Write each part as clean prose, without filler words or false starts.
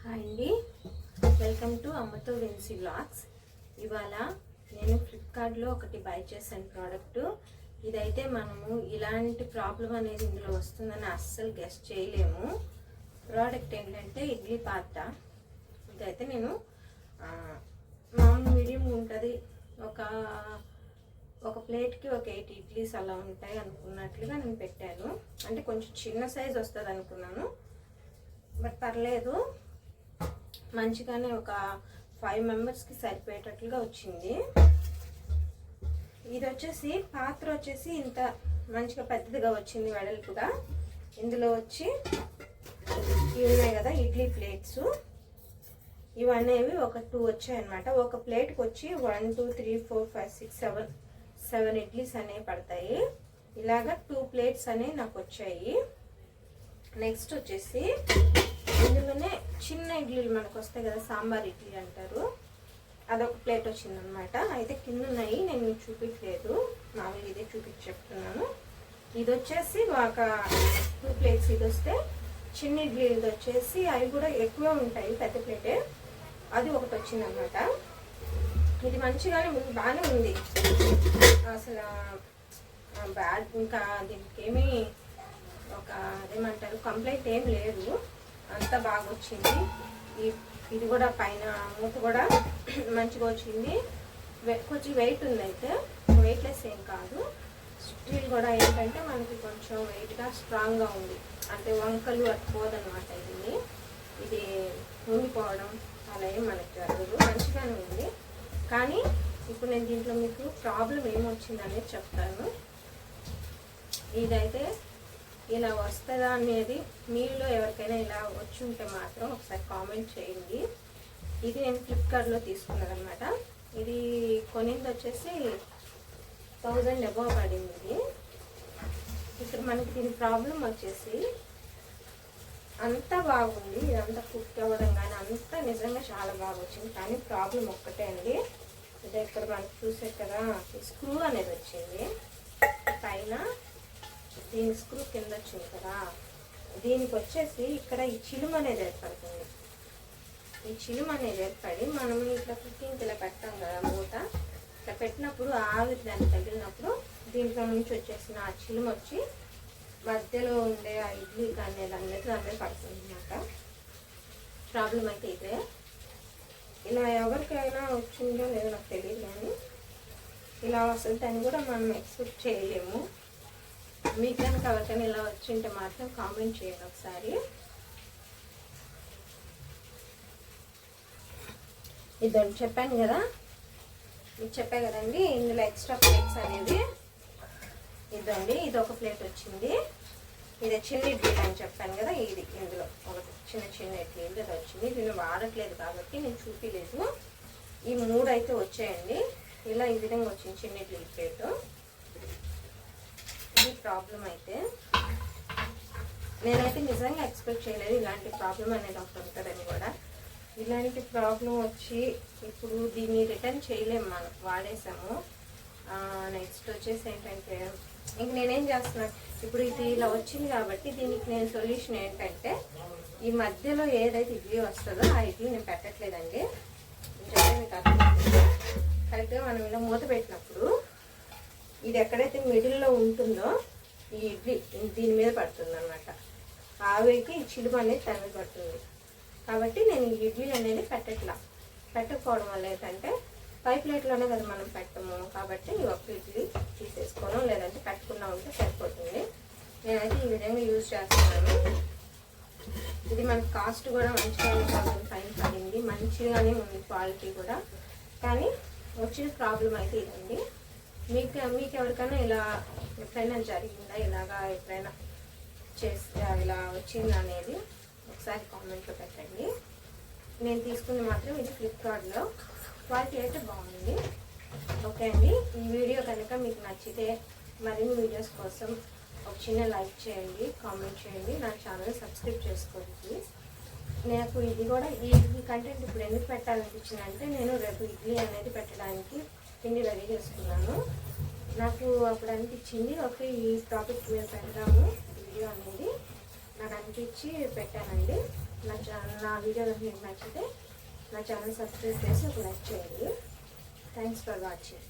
Hi అండి, welcome to అమ్మతో వెన్సీ vlogs. ఇవాళ నేను ఫ్లిప్కార్ట్లో ఒకటి బై చేశాను ప్రోడక్ట్. ఇదైతే మనము ఇలాంటి ప్రాబ్లం అనేది ఇందులో వస్తుందని అస్సలు గెస్ట్ చేయలేము. ప్రోడక్ట్ ఏంటంటే ఇడ్లీ పాత్ర. ఇదైతే నేను మామూలు మీడియం ఉంటుంది, ఒక ప్లేట్కి ఒక 8 ఇడ్లీస్ అలా ఉంటాయి అనుకున్నట్లుగా నేను పెట్టాను. అంటే కొంచెం చిన్న సైజ్ వస్తుంది అనుకున్నాను, బట్ పర్లేదు, మంచిగానే ఒక 5 మెంబర్స్కి సరిపోయేటట్లుగా వచ్చింది. ఇది వచ్చేసి పాత్ర వచ్చేసి ఇంత మంచిగా పెద్దదిగా వచ్చింది, వెడల్పుగా. ఇందులో వచ్చి ఇవి ఉన్నాయి కదా ఇడ్లీ ప్లేట్స్, ఇవనేవి ఒక 2 వచ్చాయన్నమాట. ఒక ప్లేట్కి వచ్చి 1 2 3 4 5 6 7 ఇడ్లీస్ అనేవి పడతాయి. ఇలాగా 2 ప్లేట్స్ అనేవి నాకు వచ్చాయి. నెక్స్ట్ వచ్చేసి ఇందులోనే చిన్న ఇడ్లీలు మనకు వస్తాయి కదా, సాంబార్ ఇడ్లీ అంటారు, అదొక ప్లేట్ వచ్చిందనమాట. అయితే కింద ఉన్నాయి, నేను చూపించలేదు, మామూలుగా ఇదే చూపించి చెప్తున్నాను. ఇది వచ్చేసి ఒక 2 ప్లేట్స్. ఇది వస్తే చిన్న ఇడ్లీలు వచ్చేసి అవి కూడా ఎక్కువ ఉంటాయి, పెద్ద ప్లేటే, అది ఒకటి వచ్చిందనమాట. ఇది మంచిగానే బాగానే ఉంది అసలు, బ్యాడ్ ఇంకా దీనికి ఏమీ ఏమంటారు కంప్లైంట్ ఏం లేదు, అంతా బాగా వచ్చింది. ఇది కూడా పైన మూత కూడా మంచిగా వచ్చింది. కొంచెం వెయిట్ ఉంది, అయితే వెయిట్లెస్ ఏం కాదు. స్టీల్ కూడా ఏంటంటే మనకి కొంచెం వెయిట్గా స్ట్రాంగ్గా ఉంది, అంటే వంకలు అట్టుకోదనమాట. ఇది ఉండిపోవడం అలా ఏం మనకి జరగదు, మంచిగానే ఉంది. కానీ ఇప్పుడు నేను దీంట్లో మీకు ప్రాబ్లం ఏమొచ్చిందనేది చెప్తాను. ఇదైతే ఇలా వస్తుందా అనేది మీలో ఎవరికైనా ఇలా వచ్చి ఉంటే మాత్రం ఒకసారి కామెంట్ చేయండి. ఇది నేను ఫ్లిప్కార్ట్లో తీసుకున్నాను అనమాట. ఇది కొనింది వచ్చేసి 1000 అబోవ్ పడింది. ఇది ఇక్కడ మనకి దీని ప్రాబ్లం వచ్చేసి అంతా బాగుంది, ఇదంతా కుక్ అవ్వడం కానీ అంతా నిజంగా చాలా బాగా వచ్చింది. కానీ ప్రాబ్లం ఒక్కటే అండి, ఇదే ఇక్కడ మనకి చూసే కదా స్క్రూ అనేది వచ్చింది పైన, దీని స్క్రూ కింద వచ్చింది కదా, దీనికి వచ్చేసి ఇక్కడ ఈ చిలుము అనేది ఏర్పడుతుంది. ఈ చిలుము అనేది ఏర్పడి మనం ఇట్లా కుకింగ్కి ఇలా పెట్టాం కదా మూత, ఇట్లా పెట్టినప్పుడు ఆవిరి దాన్ని తగిలినప్పుడు దీంట్లో నుంచి వచ్చేసిన ఆ చిలుము వచ్చి మధ్యలో ఉండే ఆ ఇడ్లీ కానీ అనేది దాని మీద పడుతుంది అన్నమాట. ప్రాబ్లం అయితే ఇదే. ఇలా ఎవరికైనా వచ్చిందో లేదో నాకు తెలియదు, కానీ ఇలా వస్తుందని కూడా మనం ఎక్స్పెక్ట్ చేయలేము. మీకు కనుక ఎవరికైనా ఇలా వచ్చింటే మాత్రం కామెంట్ చేయండి ఒకసారి. ఇదండి చెప్పాను కదా, మీకు చెప్పా కదండి, ఇందులో ఎక్స్ట్రా ప్లేట్స్ అనేది ఇదండి. ఇది ఒక ప్లేట్ వచ్చింది, ఇది చిన్న ఇడ్లీ అని చెప్పాను కదా, ఇది ఇందులో ఒకటి చిన్న ఇడ్లీలు ఇది వచ్చింది. దీన్ని వాడట్లేదు కాబట్టి నేను చూపించలేదు. ఈ 3 అయితే వచ్చాయండి, ఇలా ఈ విధంగా వచ్చింది చిన్న ఇడ్లీ ప్లేటు. ఇది ప్రాబ్లం అయితే నేనైతే నిజంగా ఎక్స్పెక్ట్ చేయలేదు ఇలాంటి ప్రాబ్లం అనేది ఒకటి ఉంటుందని కూడా. ఇలాంటి ప్రాబ్లం వచ్చి ఇప్పుడు దీన్ని రిటర్న్ చేయలేము, మనం వాడేసాము. నెక్స్ట్ వచ్చేసి ఏంటంటే ఇంక నేనేం చేస్తున్నాను, ఇప్పుడు ఇది ఇలా వచ్చింది కాబట్టి దీనికి నేను సొల్యూషన్ ఏంటంటే ఈ మధ్యలో ఏదైతే ఇడ్లీ వస్తుందో ఆ ఇడ్లీ నేను పెట్టట్లేదండి. మీకు అర్థమవుతుందో, కరెక్ట్గా మనం ఇలా మూత పెట్టినప్పుడు ఇది ఎక్కడైతే మిడిల్లో ఉంటుందో ఈ ఇడ్లీ దీని మీద పడుతుంది అనమాట. ఆవిరికి ఈ చిలుము అనేది దాని మీద పడుతుంది. కాబట్టి నేను ఈ ఇడ్లీ అనేది పెట్టకపోవడం వల్ల ఏంటంటే పై ప్లేట్లోనే కదా మనం పెట్టము, కాబట్టి ఈ ఒక్క ఇడ్లీ తీసేసుకోవడం, లేదంటే పెట్టుకున్నా ఉంటే సరిపోతుంది. నేనైతే ఈ విధంగా యూజ్ చేస్తున్నాను. ఇది మనకి కాస్ట్ కూడా మంచిగా 1000 పడింది, మంచిగానే ఉంది క్వాలిటీ కూడా. కానీ వచ్చిన ప్రాబ్లం అయితే ఇదండి. మీకు ఎవరికైనా ఇలా ఎప్పుడైనా జరిగిందా, ఇలాగా ఎప్పుడైనా చేస్తే ఇలా వచ్చిందా అనేది ఒకసారి కామెంట్లో పెట్టండి. నేను తీసుకుంది మాత్రం ఇది ఫ్లిప్కార్ట్లో, క్వాలిటీ అయితే బాగుంది. ఓకే అండి, ఈ వీడియో కనుక మీకు నచ్చితే మరిన్ని వీడియోస్ కోసం ఒక చిన్న లైక్ చేయండి, కామెంట్ చేయండి, నా ఛానల్ సబ్స్క్రైబ్ చేసుకోండి ప్లీజ్. నాకు ఇది కూడా ఈ కంటెంట్ ఇప్పుడు ఎందుకు పెట్టాలనిపించింది అంటే, నేను రేపు ఇడ్లీ అనేది పెట్టడానికి పిండి రెడీ చేసుకున్నాను. నాకు అప్పుడు అనిపించింది ఓకే ఈ టాపిక్ మీద పెడదాము వీడియో అనేది. నాకు అనిపించి పెట్టానండి. నా వీడియో మీకు నచ్చితే నా ఛానల్ సబ్స్క్రైబ్ చేసి ఒక లైక్ చేయండి. Thanks for watching.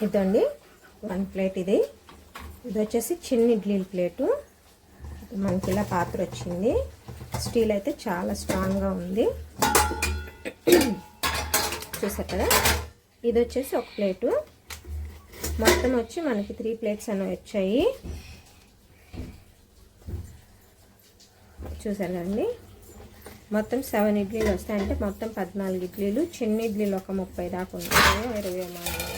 ఇదండి 1 ప్లేట్. ఇది వచ్చేసి చిన్న ఇడ్లీల ప్లేటు. మనకి ఇలా పాత్ర వచ్చింది. స్టీల్ అయితే చాలా స్ట్రాంగ్గా ఉంది, చూసారు కదా. ఇది వచ్చేసి 1 ప్లేటు. మొత్తం వచ్చి మనకి 3 ప్లేట్స్ అనేవి వచ్చాయి, చూసారు కదండి. మొత్తం 7 ఇడ్లీలు వస్తాయంటే మొత్తం 14 ఇడ్లీలు. చిన్న ఇడ్లీలు ఒక 30 దాకా ఉంటాయి, 20